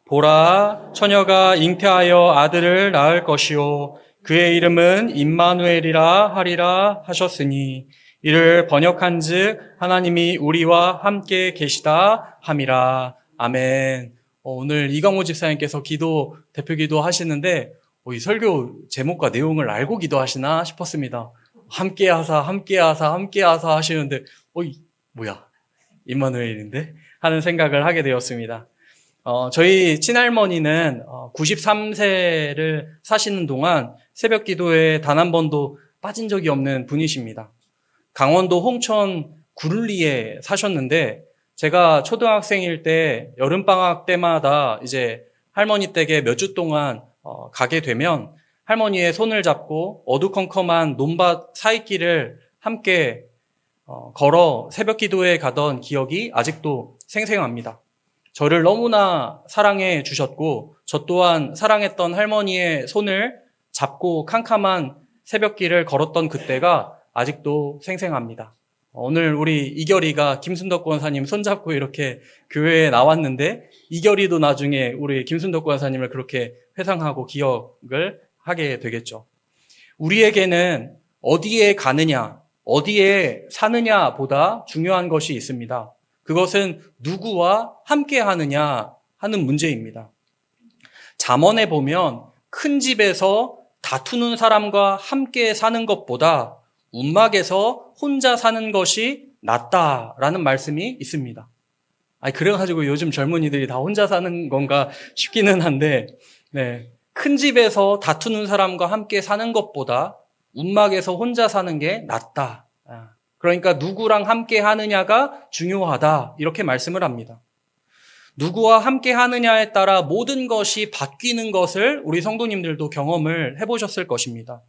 보라, 처녀가 잉태하여 아들을 낳을 것이요 그의 이름은 임마누엘이라 하리라 하셨으니 이를 번역한즉 하나님이 우리와 함께 계시다 함이라. 아멘. 오늘 이강호 집사님께서 대표 기도 하시는데 이 설교 제목과 내용을 알고 기도하시나 싶었습니다. 함께하사 하시는데 뭐야 임마누엘인데 하는 생각을 하게 되었습니다. 저희 친할머니는 93세를 사시는 동안 새벽 기도에 단 한 번도 빠진 적이 없는 분이십니다. 강원도 홍천 구를리에 사셨는데 제가 초등학생일 때 여름방학 때마다 이제 할머니 댁에 몇 주 동안 가게 되면 할머니의 손을 잡고 어두컴컴한 논밭 사이길을 함께 걸어 새벽 기도에 가던 기억이 아직도 생생합니다. 저를 너무나 사랑해 주셨고 저 또한 사랑했던 할머니의 손을 잡고 캄캄한 새벽길을 걸었던 그때가 아직도 생생합니다. 오늘 우리 이결이가 김순덕 권사님 손잡고 이렇게 교회에 나왔는데 이결이도 나중에 우리 김순덕 권사님을 그렇게 회상하고 기억을 하게 되겠죠. 우리에게는 어디에 가느냐, 어디에 사느냐보다 중요한 것이 있습니다. 그것은 누구와 함께 하느냐 하는 문제입니다. 잠언에 보면 큰 집에서 다투는 사람과 함께 사는 것보다 움막에서 혼자 사는 것이 낫다라는 말씀이 있습니다. 그래가지고 요즘 젊은이들이 다 혼자 사는 건가 싶기는 한데, 큰 집에서 다투는 사람과 함께 사는 것보다 움막에서 혼자 사는 게 낫다. 그러니까 누구랑 함께 하느냐가 중요하다 이렇게 말씀을 합니다. 누구와 함께 하느냐에 따라 모든 것이 바뀌는 것을 우리 성도님들도 경험을 해보셨을 것입니다.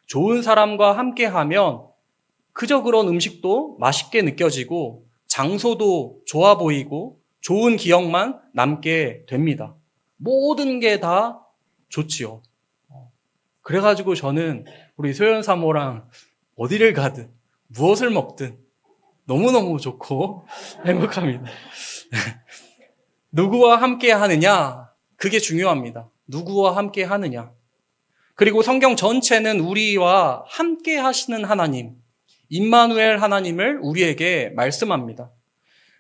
좋은 사람과 함께 하면 그저 그런 음식도 맛있게 느껴지고 장소도 좋아 보이고 좋은 기억만 남게 됩니다. 모든 게 다 좋지요. 그래가지고 저는 우리 소연 사모랑 어디를 가든 무엇을 먹든 너무너무 좋고 행복합니다. 누구와 함께 하느냐, 그게 중요합니다. 누구와 함께 하느냐. 그리고 성경 전체는 우리와 함께 하시는 하나님, 임마누엘 하나님을 우리에게 말씀합니다.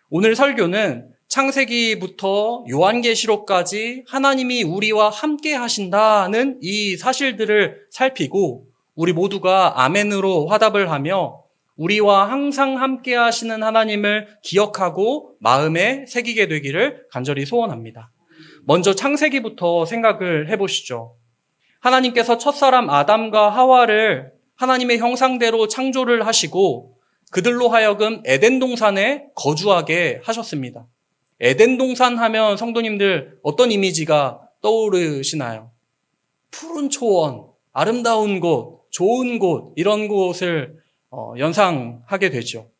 오늘 설교는 창세기부터 요한계시록까지 하나님이 우리와 함께 하신다는 이 사실들을 살피고 우리 모두가 아멘으로 화답을 하며 우리와 항상 함께 하시는 하나님을 기억하고 마음에 새기게 되기를 간절히 소원합니다. 먼저 창세기부터 생각을 해보시죠. 하나님께서 첫사람 아담과 하와를 하나님의 형상대로 창조를 하시고 그들로 하여금 에덴 동산에 거주하게 하셨습니다. 에덴 동산 하면 성도님들 어떤 이미지가 떠오르시나요? 푸른 초원, 아름다운 곳, 좋은 곳, 이런 곳을 연상하게 되죠.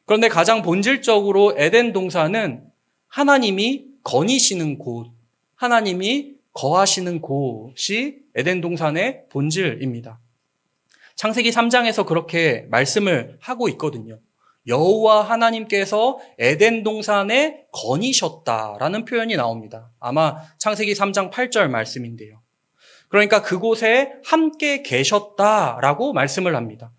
그런데 가장 본질적으로 에덴 동산은 하나님이 거니시는 곳, 하나님이 거하시는 곳이 에덴 동산의 본질입니다. 창세기 3장에서 그렇게 말씀을 하고 있거든요. 여호와 하나님께서 에덴 동산에 거니셨다라는 표현이 나옵니다. 아마 창세기 3장 8절 말씀인데요. 그러니까 그곳에 함께 계셨다라고 말씀을 합니다.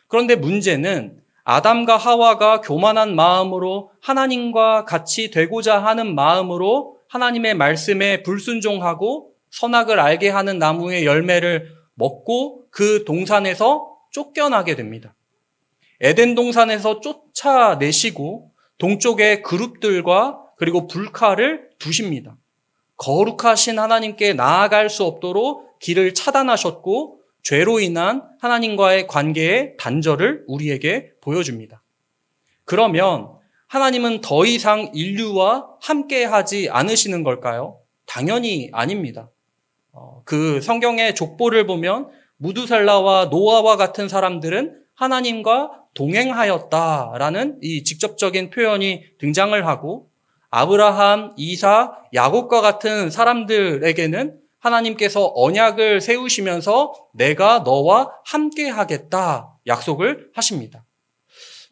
그런데 문제는 아담과 하와가 교만한 마음으로 하나님과 같이 되고자 하는 마음으로 하나님의 말씀에 불순종하고 선악을 알게 하는 나무의 열매를 먹고 그 동산에서 쫓겨나게 됩니다. 에덴 동산에서 쫓아내시고 동쪽의 그룹들과 그리고 불칼을 두십니다. 거룩하신 하나님께 나아갈 수 없도록 길을 차단하셨고 죄로 인한 하나님과의 관계의 단절을 우리에게 보여줍니다. 그러면 하나님은 더 이상 인류와 함께하지 않으시는 걸까요? 당연히 아닙니다. 그 성경의 족보를 보면 무두살라와 노아와 같은 사람들은 하나님과 동행하였다라는 이 직접적인 표현이 등장을 하고 아브라함, 이삭, 야곱과 같은 사람들에게는 하나님께서 언약을 세우시면서 내가 너와 함께 하겠다 약속을 하십니다.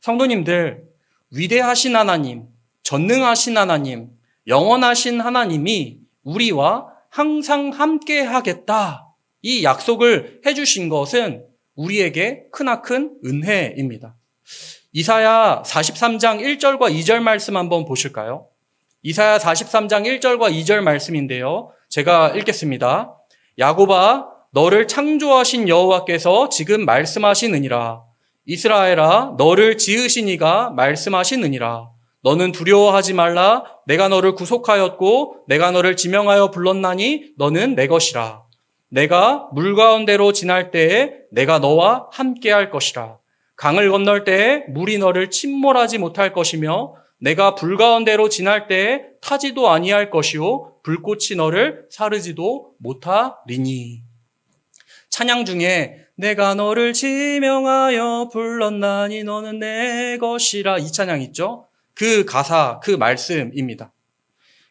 성도님들, 위대하신 하나님, 전능하신 하나님, 영원하신 하나님이 우리와 항상 함께 하겠다. 이 약속을 해주신 것은 우리에게 크나큰 은혜입니다. 이사야 43장 1절과 2절 말씀 한번 보실까요? 이사야 43장 1절과 2절 말씀인데요. 제가 읽겠습니다. 야곱아, 너를 창조하신 여호와께서 지금 말씀하시느니라. 이스라엘아, 너를 지으신 이가 말씀하시느니라. 너는 두려워하지 말라. 내가 너를 구속하였고 내가 너를 지명하여 불렀나니 너는 내 것이라. 내가 물 가운데로 지날 때에 내가 너와 함께할 것이라. 강을 건널 때에 물이 너를 침몰하지 못할 것이며 내가 불 가운데로 지날 때에 타지도 아니할 것이요 불꽃이 너를 사르지도 못하리니. 찬양 중에 내가 너를 지명하여 불렀나니 너는 내 것이라, 이 찬양 있죠? 그 가사, 그 말씀입니다.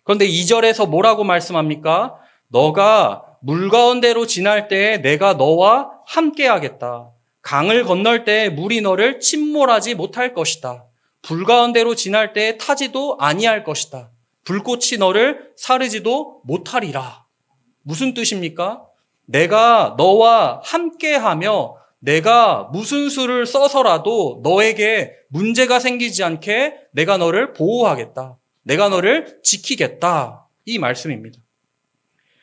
그런데 2절에서 뭐라고 말씀합니까? 너가 물 가운데로 지날 때에 내가 너와 함께 하겠다. 강을 건널 때에 물이 너를 침몰하지 못할 것이다. 불 가운데로 지날 때에 타지도 아니할 것이다. 불꽃이 너를 사르지도 못하리라. 무슨 뜻입니까? 내가 너와 함께하며 내가 무슨 수를 써서라도 너에게 문제가 생기지 않게 내가 너를 보호하겠다. 내가 너를 지키겠다. 이 말씀입니다.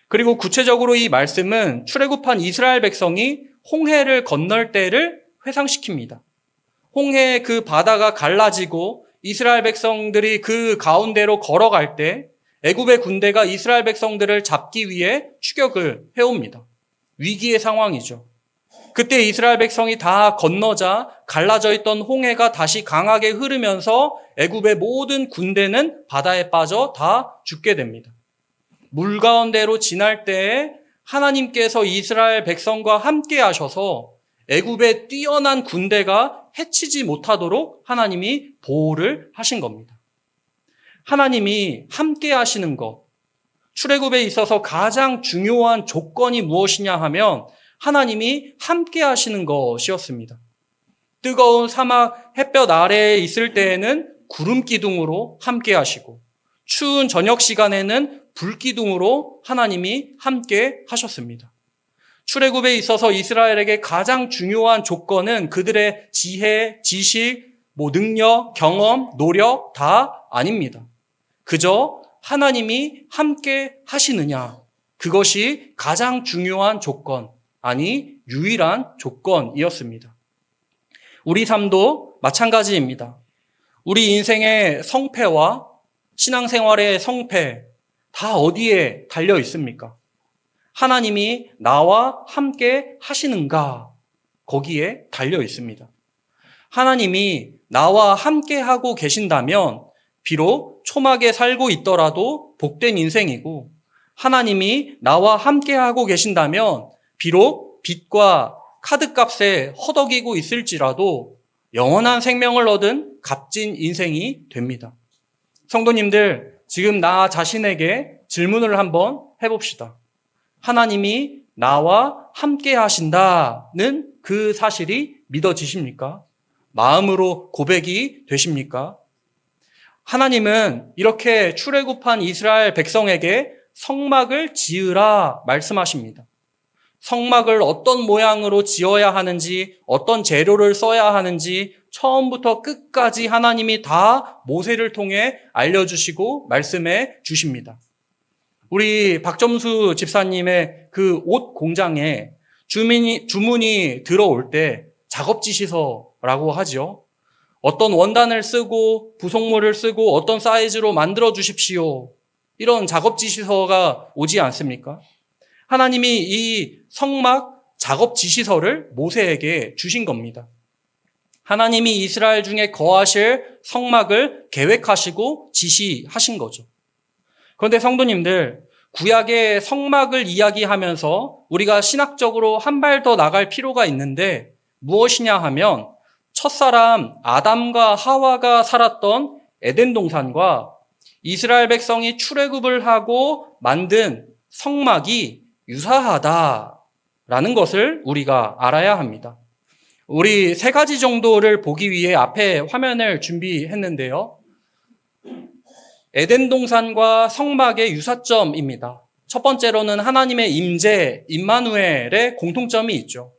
그리고 구체적으로 이 말씀은 출애굽한 이스라엘 백성이 홍해를 건널 때를 회상시킵니다. 홍해의 그 바다가 갈라지고 이스라엘 백성들이 그 가운데로 걸어갈 때 애굽의 군대가 이스라엘 백성들을 잡기 위해 추격을 해옵니다. 위기의 상황이죠. 그때 이스라엘 백성이 다 건너자 갈라져 있던 홍해가 다시 강하게 흐르면서 애굽의 모든 군대는 바다에 빠져 다 죽게 됩니다. 물 가운데로 지날 때에 하나님께서 이스라엘 백성과 함께 하셔서 애굽의 뛰어난 군대가 해치지 못하도록 하나님이 보호를 하신 겁니다. 하나님이 함께 하시는 것, 출애굽에 있어서 가장 중요한 조건이 무엇이냐 하면 하나님이 함께 하시는 것이었습니다. 뜨거운 사막 햇볕 아래에 있을 때에는 구름 기둥으로 함께 하시고 추운 저녁 시간에는 불 기둥으로 하나님이 함께 하셨습니다. 출애굽에 있어서 이스라엘에게 가장 중요한 조건은 그들의 지혜, 지식, 능력, 경험, 노력 다 아닙니다. 그저 하나님이 함께 하시느냐, 그것이 가장 중요한 조건, 아니 유일한 조건이었습니다. 우리 삶도 마찬가지입니다. 우리 인생의 성패와 신앙생활의 성패 다 어디에 달려 있습니까? 하나님이 나와 함께 하시는가? 거기에 달려 있습니다. 하나님이 나와 함께 하고 계신다면 비록 초막에 살고 있더라도 복된 인생이고, 하나님이 나와 함께 하고 계신다면 비록 빚과 카드값에 허덕이고 있을지라도 영원한 생명을 얻은 값진 인생이 됩니다. 성도님들, 지금 나 자신에게 질문을 한번 해봅시다. 하나님이 나와 함께 하신다는 그 사실이 믿어지십니까? 마음으로 고백이 되십니까? 하나님은 이렇게 출애굽한 이스라엘 백성에게 성막을 지으라 말씀하십니다. 성막을 어떤 모양으로 지어야 하는지, 어떤 재료를 써야 하는지 처음부터 끝까지 하나님이 다 모세를 통해 알려주시고 말씀해 주십니다. 우리 박점수 집사님의 그 옷 공장에 주문이 들어올 때 작업지시서라고 하죠. 어떤 원단을 쓰고 부속물을 쓰고 어떤 사이즈로 만들어 주십시오. 이런 작업지시서가 오지 않습니까? 하나님이 이 성막 작업지시서를 모세에게 주신 겁니다. 하나님이 이스라엘 중에 거하실 성막을 계획하시고 지시하신 거죠. 그런데 성도님들, 구약의 성막을 이야기하면서 우리가 신학적으로 한 발 더 나갈 필요가 있는데 무엇이냐 하면 첫사람 아담과 하와가 살았던 에덴 동산과 이스라엘 백성이 출애굽을 하고 만든 성막이 유사하다라는 것을 우리가 알아야 합니다. 우리 세 가지 정도를 보기 위해 앞에 화면을 준비했는데요. 에덴 동산과 성막의 유사점입니다. 첫 번째로는 하나님의 임재, 임마누엘의 공통점이 있죠.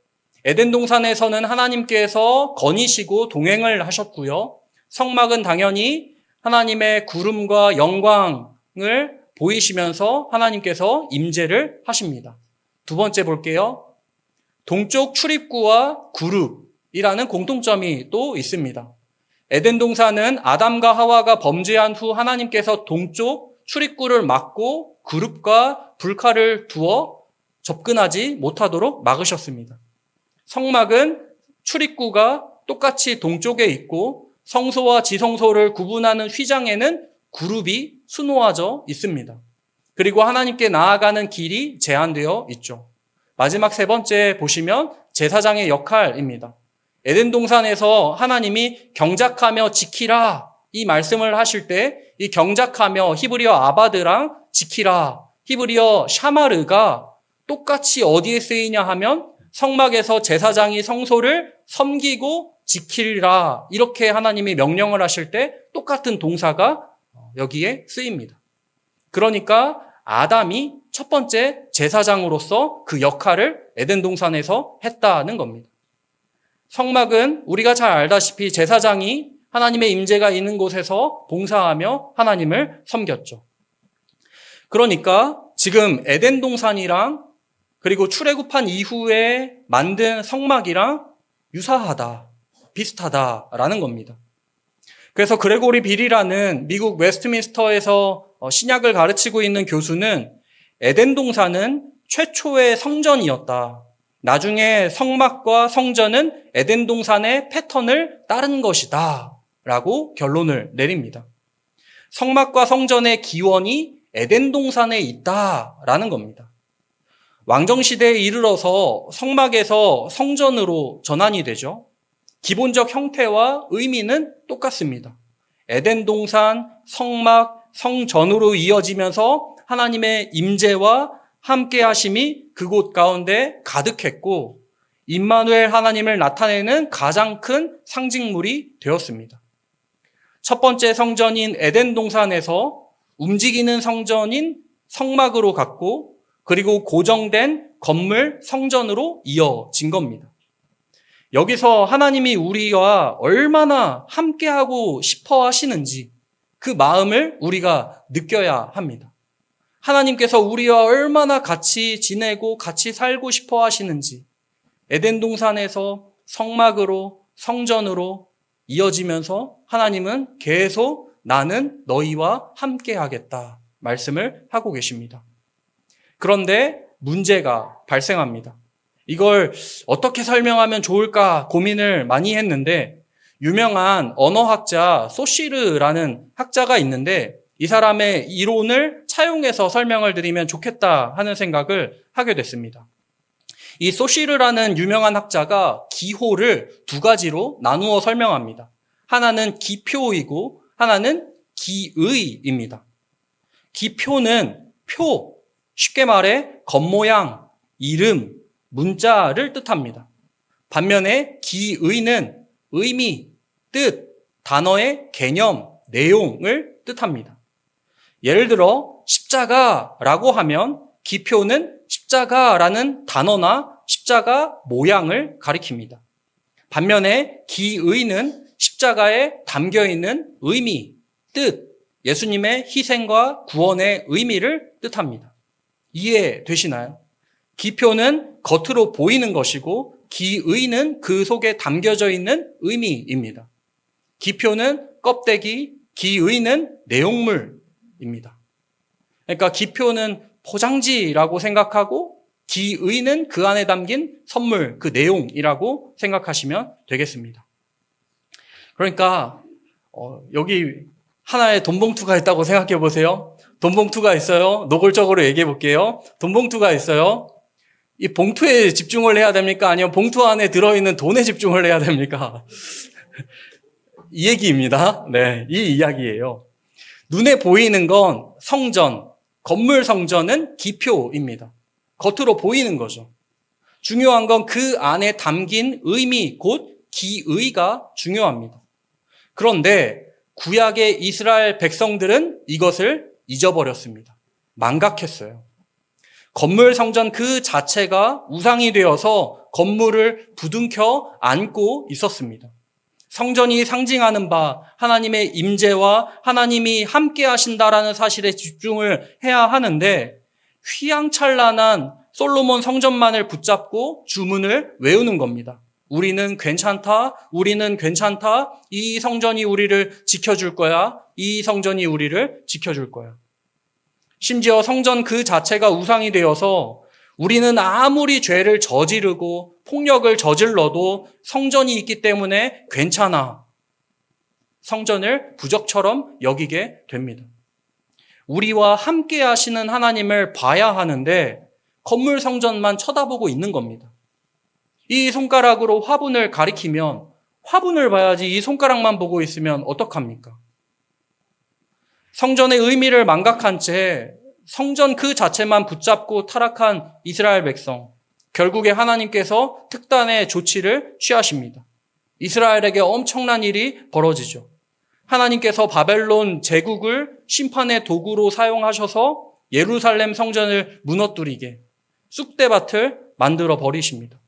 에덴 동산에서는 하나님께서 거니시고 동행을 하셨고요. 성막은 당연히 하나님의 구름과 영광을 보이시면서 하나님께서 임재를 하십니다. 두 번째 볼게요. 동쪽 출입구와 그룹이라는 공통점이 또 있습니다. 에덴 동산은 아담과 하와가 범죄한 후 하나님께서 동쪽 출입구를 막고 그룹과 불칼을 두어 접근하지 못하도록 막으셨습니다. 성막은 출입구가 똑같이 동쪽에 있고 성소와 지성소를 구분하는 휘장에는 그룹이 수놓아져 있습니다. 그리고 하나님께 나아가는 길이 제한되어 있죠. 마지막 세 번째 보시면 제사장의 역할입니다. 에덴 동산에서 하나님이 경작하며 지키라 이 말씀을 하실 때 이 경작하며 히브리어 아바드랑 지키라 히브리어 샤마르가 똑같이 어디에 쓰이냐 하면 성막에서 제사장이 성소를 섬기고 지키라 이렇게 하나님이 명령을 하실 때 똑같은 동사가 여기에 쓰입니다. 그러니까 아담이 첫 번째 제사장으로서 그 역할을 에덴 동산에서 했다는 겁니다. 성막은 우리가 잘 알다시피 제사장이 하나님의 임재가 있는 곳에서 봉사하며 하나님을 섬겼죠. 그러니까 지금 에덴 동산이랑 그리고 출애굽한 이후에 만든 성막이랑 유사하다, 비슷하다라는 겁니다. 그래서 그레고리 빌이라는 미국 웨스트민스터에서 신약을 가르치고 있는 교수는 에덴 동산은 최초의 성전이었다. 나중에 성막과 성전은 에덴 동산의 패턴을 따른 것이다 라고 결론을 내립니다. 성막과 성전의 기원이 에덴 동산에 있다라는 겁니다. 왕정시대에 이르러서 성막에서 성전으로 전환이 되죠. 기본적 형태와 의미는 똑같습니다. 에덴 동산, 성막, 성전으로 이어지면서 하나님의 임재와 함께 하심이 그곳 가운데 가득했고 임마누엘 하나님을 나타내는 가장 큰 상징물이 되었습니다. 첫 번째 성전인 에덴 동산에서 움직이는 성전인 성막으로 갔고 그리고 고정된 건물 성전으로 이어진 겁니다. 여기서 하나님이 우리와 얼마나 함께하고 싶어 하시는지 그 마음을 우리가 느껴야 합니다. 하나님께서 우리와 얼마나 같이 지내고 같이 살고 싶어 하시는지 에덴 동산에서 성막으로 성전으로 이어지면서 하나님은 계속 나는 너희와 함께하겠다 말씀을 하고 계십니다. 그런데 문제가 발생합니다. 이걸 어떻게 설명하면 좋을까 고민을 많이 했는데 유명한 언어학자 소시르라는 학자가 있는데 이 사람의 이론을 차용해서 설명을 드리면 좋겠다 하는 생각을 하게 됐습니다. 이 소시르라는 유명한 학자가 기호를 두 가지로 나누어 설명합니다. 하나는 기표이고 하나는 기의입니다. 기표는 표, 쉽게 말해 겉모양, 이름, 문자를 뜻합니다. 반면에 기의는 의미, 뜻, 단어의 개념, 내용을 뜻합니다. 예를 들어 십자가라고 하면 기표는 십자가라는 단어나 십자가 모양을 가리킵니다. 반면에 기의는 십자가에 담겨있는 의미, 뜻, 예수님의 희생과 구원의 의미를 뜻합니다. 이해되시나요? 기표는 겉으로 보이는 것이고 기의는 그 속에 담겨져 있는 의미입니다. 기표는 껍데기, 기의는 내용물입니다. 그러니까 기표는 포장지라고 생각하고 기의는 그 안에 담긴 선물, 그 내용이라고 생각하시면 되겠습니다. 그러니까 여기 하나의 돈봉투가 있다고 생각해 보세요. 돈봉투가 있어요. 노골적으로 얘기해 볼게요. 돈봉투가 있어요. 이 봉투에 집중을 해야 됩니까? 아니면 봉투 안에 들어있는 돈에 집중을 해야 됩니까? 이 얘기입니다. 네, 이 이야기예요. 눈에 보이는 건 성전, 건물 성전은 기표입니다. 겉으로 보이는 거죠. 중요한 건 그 안에 담긴 의미, 곧 기의가 중요합니다. 그런데 구약의 이스라엘 백성들은 이것을 잊어버렸습니다. 망각했어요. 건물 성전 그 자체가 우상이 되어서 건물을 부둥켜 안고 있었습니다. 성전이 상징하는 바 하나님의 임재와 하나님이 함께 하신다라는 사실에 집중을 해야 하는데 휘황찬란한 솔로몬 성전만을 붙잡고 주문을 외우는 겁니다. 우리는 괜찮다, 우리는 괜찮다, 이 성전이 우리를 지켜줄 거야, 이 성전이 우리를 지켜줄 거야. 심지어 성전 그 자체가 우상이 되어서 우리는 아무리 죄를 저지르고 폭력을 저질러도 성전이 있기 때문에 괜찮아. 성전을 부적처럼 여기게 됩니다. 우리와 함께 하시는 하나님을 봐야 하는데 건물 성전만 쳐다보고 있는 겁니다. 이 손가락으로 화분을 가리키면 화분을 봐야지 이 손가락만 보고 있으면 어떡합니까? 성전의 의미를 망각한 채 성전 그 자체만 붙잡고 타락한 이스라엘 백성. 결국에 하나님께서 특단의 조치를 취하십니다. 이스라엘에게 엄청난 일이 벌어지죠. 하나님께서 바벨론 제국을 심판의 도구로 사용하셔서 예루살렘 성전을 무너뜨리게 쑥대밭을 만들어 버리십니다.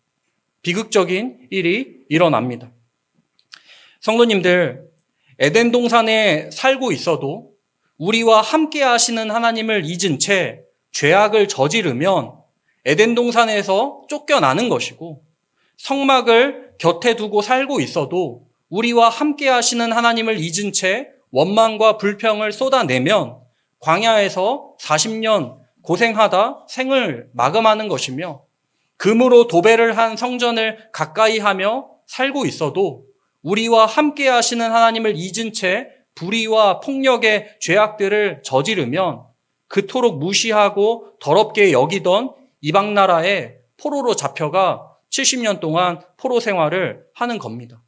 비극적인 일이 일어납니다. 성도님들, 에덴 동산에 살고 있어도 우리와 함께 하시는 하나님을 잊은 채 죄악을 저지르면 에덴 동산에서 쫓겨나는 것이고 성막을 곁에 두고 살고 있어도 우리와 함께 하시는 하나님을 잊은 채 원망과 불평을 쏟아내면 광야에서 40년 고생하다 생을 마감하는 것이며 금으로 도배를 한 성전을 가까이 하며 살고 있어도 우리와 함께 하시는 하나님을 잊은 채 불의와 폭력의 죄악들을 저지르면 그토록 무시하고 더럽게 여기던 이방 나라에 포로로 잡혀가 70년 동안 포로 생활을 하는 겁니다.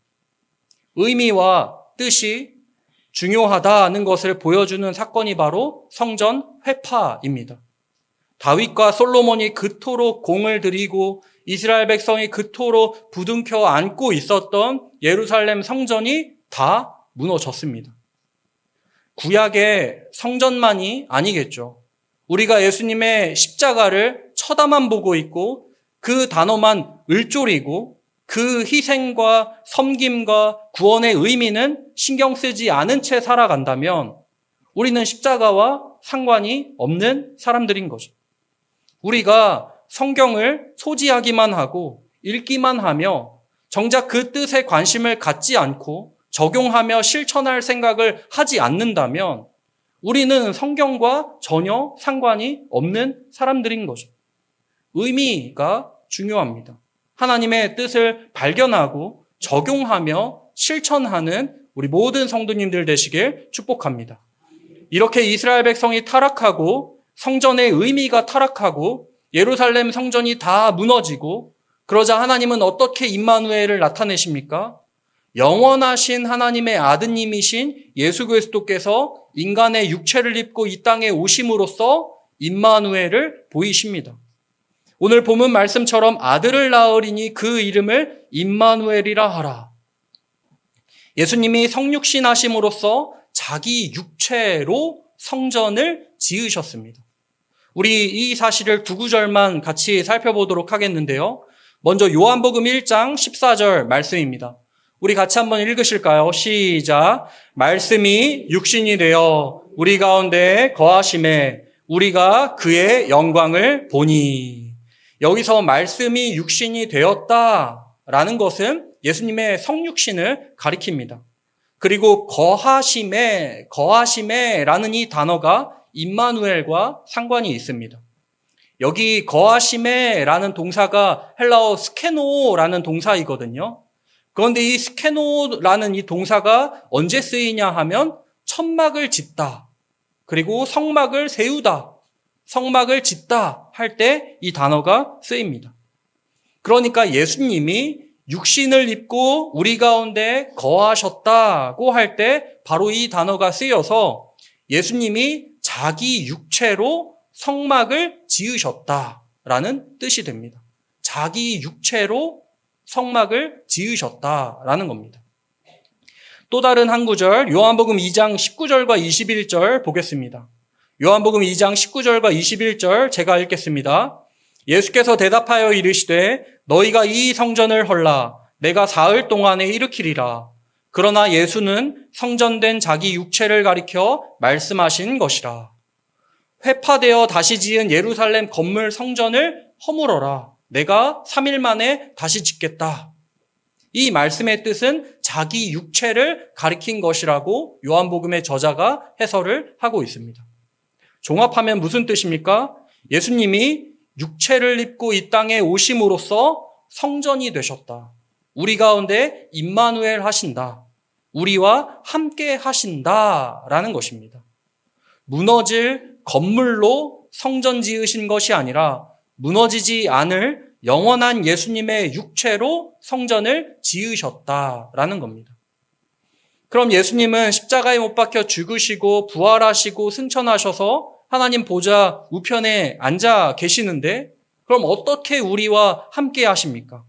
의미와 뜻이 중요하다는 것을 보여주는 사건이 바로 성전 회파입니다. 다윗과 솔로몬이 그토록 공을 들이고 이스라엘 백성이 그토록 부둥켜 안고 있었던 예루살렘 성전이 다 무너졌습니다. 구약의 성전만이 아니겠죠. 우리가 예수님의 십자가를 쳐다만 보고 있고 그 단어만 을조리고 그 희생과 섬김과 구원의 의미는 신경 쓰지 않은 채 살아간다면 우리는 십자가와 상관이 없는 사람들인 거죠. 우리가 성경을 소지하기만 하고 읽기만 하며 정작 그 뜻에 관심을 갖지 않고 적용하며 실천할 생각을 하지 않는다면 우리는 성경과 전혀 상관이 없는 사람들인 거죠. 의미가 중요합니다. 하나님의 뜻을 발견하고 적용하며 실천하는 우리 모든 성도님들 되시길 축복합니다. 이렇게 이스라엘 백성이 타락하고 성전의 의미가 타락하고 예루살렘 성전이 다 무너지고 그러자 하나님은 어떻게 임마누엘을 나타내십니까? 영원하신 하나님의 아드님이신 예수 그리스도께서 인간의 육체를 입고 이 땅에 오심으로써 임마누엘을 보이십니다. 오늘 본문 말씀처럼 아들을 낳으리니 그 이름을 임마누엘이라 하라. 예수님이 성육신 하심으로써 자기 육체로 성전을 지으셨습니다. 우리 이 사실을 두 구절만 같이 살펴보도록 하겠는데요. 먼저 요한복음 1장 14절 말씀입니다. 우리 같이 한번 읽으실까요? 시작. 말씀이 육신이 되어 우리 가운데 거하심에 우리가 그의 영광을 보니. 여기서 말씀이 육신이 되었다라는 것은 예수님의 성육신을 가리킵니다. 그리고 거하심에라는 이 단어가 임마누엘과 상관이 있습니다. 여기 거하심에라는 동사가 헬라어 스케노라는 동사이거든요. 그런데 이 스케노라는 이 동사가 언제 쓰이냐 하면 천막을 짓다, 그리고 성막을 세우다, 성막을 짓다 할 때 이 단어가 쓰입니다. 그러니까 예수님이 육신을 입고 우리 가운데 거하셨다고 할 때 바로 이 단어가 쓰여서 예수님이 자기 육체로 성막을 지으셨다라는 뜻이 됩니다. 자기 육체로 성막을 지으셨다라는 겁니다. 또 다른 한 구절, 요한복음 2장 19절과 21절 보겠습니다. 요한복음 2장 19절과 21절 제가 읽겠습니다. 예수께서 대답하여 이르시되 너희가 이 성전을 헐라 내가 사흘 동안에 일으키리라. 그러나 예수는 성전된 자기 육체를 가리켜 말씀하신 것이라. 회파되어 다시 지은 예루살렘 건물 성전을 허물어라. 내가 3일 만에 다시 짓겠다. 이 말씀의 뜻은 자기 육체를 가리킨 것이라고 요한복음의 저자가 해설을 하고 있습니다. 종합하면 무슨 뜻입니까? 예수님이 육체를 입고 이 땅에 오심으로써 성전이 되셨다. 우리 가운데 임마누엘 하신다. 우리와 함께 하신다라는 것입니다. 무너질 건물로 성전 지으신 것이 아니라 무너지지 않을 영원한 예수님의 육체로 성전을 지으셨다라는 겁니다. 그럼 예수님은 십자가에 못 박혀 죽으시고 부활하시고 승천하셔서 하나님 보좌 우편에 앉아 계시는데 그럼 어떻게 우리와 함께 하십니까?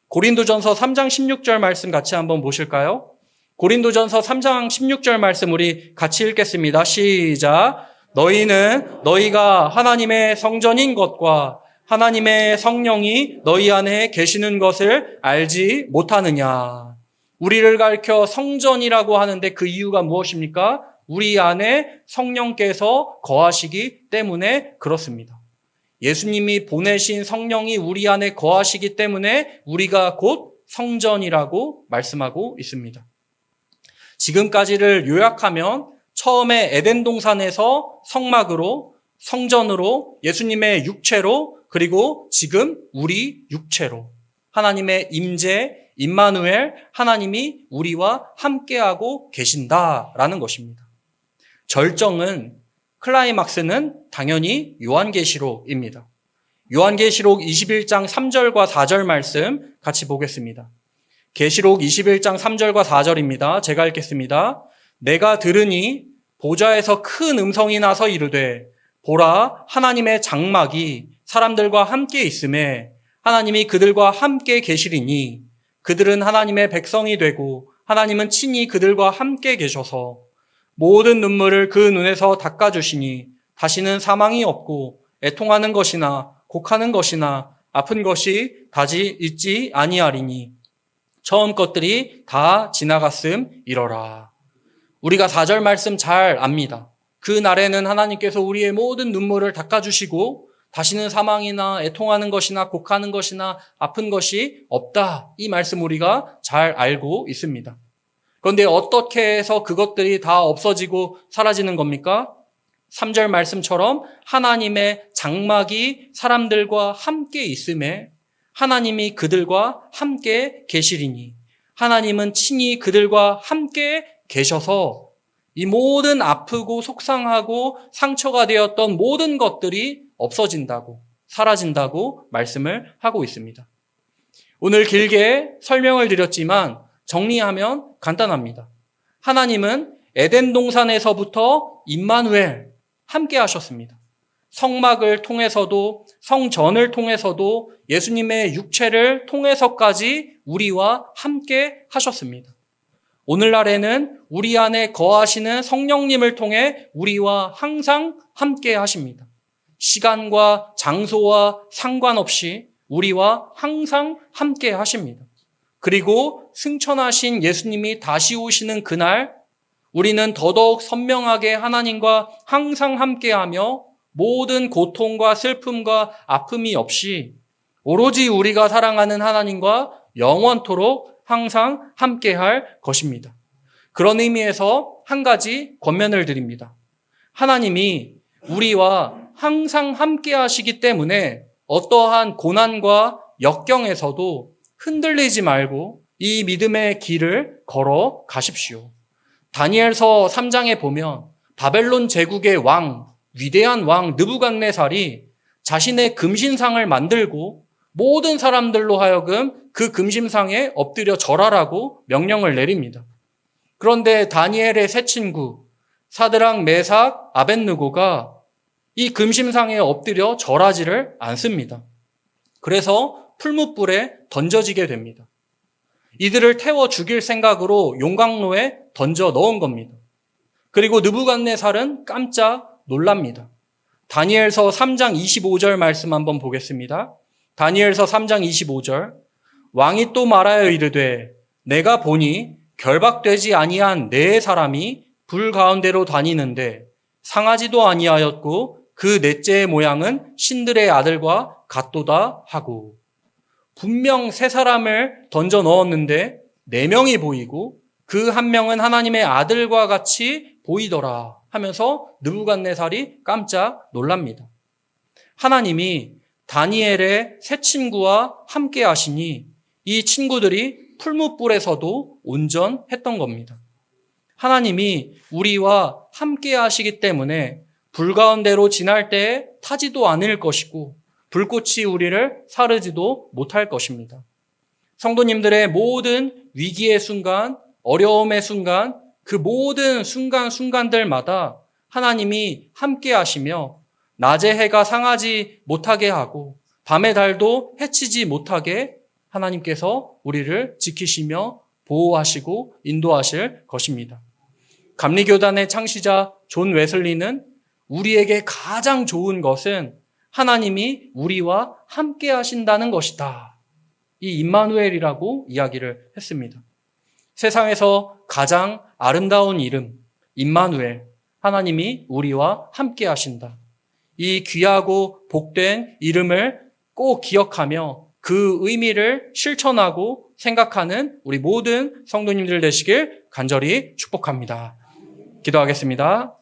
고린도전서 3장 16절 말씀 같이 한번 보실까요? 고린도전서 3장 16절 말씀 우리 같이 읽겠습니다. 시작. 너희는 너희가 하나님의 성전인 것과 하나님의 성령이 너희 안에 계시는 것을 알지 못하느냐. 우리를 가리켜 성전이라고 하는데 그 이유가 무엇입니까? 우리 안에 성령께서 거하시기 때문에 그렇습니다. 예수님이 보내신 성령이 우리 안에 거하시기 때문에 우리가 곧 성전이라고 말씀하고 있습니다. 지금까지를 요약하면 처음에 에덴 동산에서 성막으로, 성전으로, 예수님의 육체로, 그리고 지금 우리 육체로 하나님의 임재, 임마누엘, 하나님이 우리와 함께하고 계신다라는 것입니다. 절정은, 클라이막스는 당연히 요한계시록입니다. 요한계시록 21장 3절과 4절 말씀 같이 보겠습니다. 계시록 21장 3절과 4절입니다. 제가 읽겠습니다. 내가 들으니 보좌에서 큰 음성이 나서 이르되 보라 하나님의 장막이 사람들과 함께 있음에 하나님이 그들과 함께 계시리니 그들은 하나님의 백성이 되고 하나님은 친히 그들과 함께 계셔서 모든 눈물을 그 눈에서 닦아주시니 다시는 사망이 없고 애통하는 것이나 곡하는 것이나 아픈 것이 다시 있지 아니하리니 처음 것들이 다 지나갔음이러라. 우리가 4절 말씀 잘 압니다. 그 날에는 하나님께서 우리의 모든 눈물을 닦아주시고 다시는 사망이나 애통하는 것이나 곡하는 것이나 아픈 것이 없다. 이 말씀 우리가 잘 알고 있습니다. 그런데 어떻게 해서 그것들이 다 없어지고 사라지는 겁니까? 3절 말씀처럼 하나님의 장막이 사람들과 함께 있음에 하나님이 그들과 함께 계시리니 하나님은 친히 그들과 함께 계셔서 이 모든 아프고 속상하고 상처가 되었던 모든 것들이 없어진다고, 사라진다고 말씀을 하고 있습니다. 오늘 길게 설명을 드렸지만 정리하면 간단합니다. 하나님은 에덴 동산에서부터 임마누엘 함께 하셨습니다. 성막을 통해서도 성전을 통해서도 예수님의 육체를 통해서까지 우리와 함께 하셨습니다. 오늘날에는 우리 안에 거하시는 성령님을 통해 우리와 항상 함께 하십니다. 시간과 장소와 상관없이 우리와 항상 함께 하십니다. 그리고 승천하신 예수님이 다시 오시는 그날 우리는 더더욱 선명하게 하나님과 항상 함께하며 모든 고통과 슬픔과 아픔이 없이 오로지 우리가 사랑하는 하나님과 영원토록 항상 함께할 것입니다. 그런 의미에서 한 가지 권면을 드립니다. 하나님이 우리와 항상 함께하시기 때문에 어떠한 고난과 역경에서도 흔들리지 말고 이 믿음의 길을 걸어 가십시오. 다니엘서 3장에 보면 바벨론 제국의 왕, 위대한 왕 느부갓네살이 자신의 금신상을 만들고 모든 사람들로 하여금 그 금신상에 엎드려 절하라고 명령을 내립니다. 그런데 다니엘의 세 친구 사드락, 메삭, 아벳느고가 이 금신상에 엎드려 절하지를 않습니다. 그래서 풀무불에 던져지게 됩니다. 이들을 태워 죽일 생각으로 용광로에 던져 넣은 겁니다. 그리고 느부갓네살은 깜짝 놀랍니다. 다니엘서 3장 25절 말씀 한번 보겠습니다. 다니엘서 3장 25절. 왕이 또 말하여 이르되 내가 보니 결박되지 아니한 네 사람이 불 가운데로 다니는데 상하지도 아니하였고 그 넷째의 모양은 신들의 아들과 같도다 하고, 분명 세 사람을 던져 넣었는데 네 명이 보이고 그 한 명은 하나님의 아들과 같이 보이더라 하면서 느부갓네살이 깜짝 놀랍니다. 하나님이 다니엘의 세 친구와 함께 하시니 이 친구들이 풀무불에서도 온전했던 겁니다. 하나님이 우리와 함께 하시기 때문에 불 가운데로 지날 때에 타지도 않을 것이고 불꽃이 우리를 사르지도 못할 것입니다. 성도님들의 모든 위기의 순간, 어려움의 순간, 그 모든 순간들마다 하나님이 함께 하시며 낮의 해가 상하지 못하게 하고 밤의 달도 해치지 못하게 하나님께서 우리를 지키시며 보호하시고 인도하실 것입니다. 감리교단의 창시자 존 웨슬리는 우리에게 가장 좋은 것은 하나님이 우리와 함께 하신다는 것이다. 이 임마누엘이라고 이야기를 했습니다. 세상에서 가장 아름다운 이름, 임마누엘, 하나님이 우리와 함께 하신다. 이 귀하고 복된 이름을 꼭 기억하며 그 의미를 실천하고 생각하는 우리 모든 성도님들 되시길 간절히 축복합니다. 기도하겠습니다.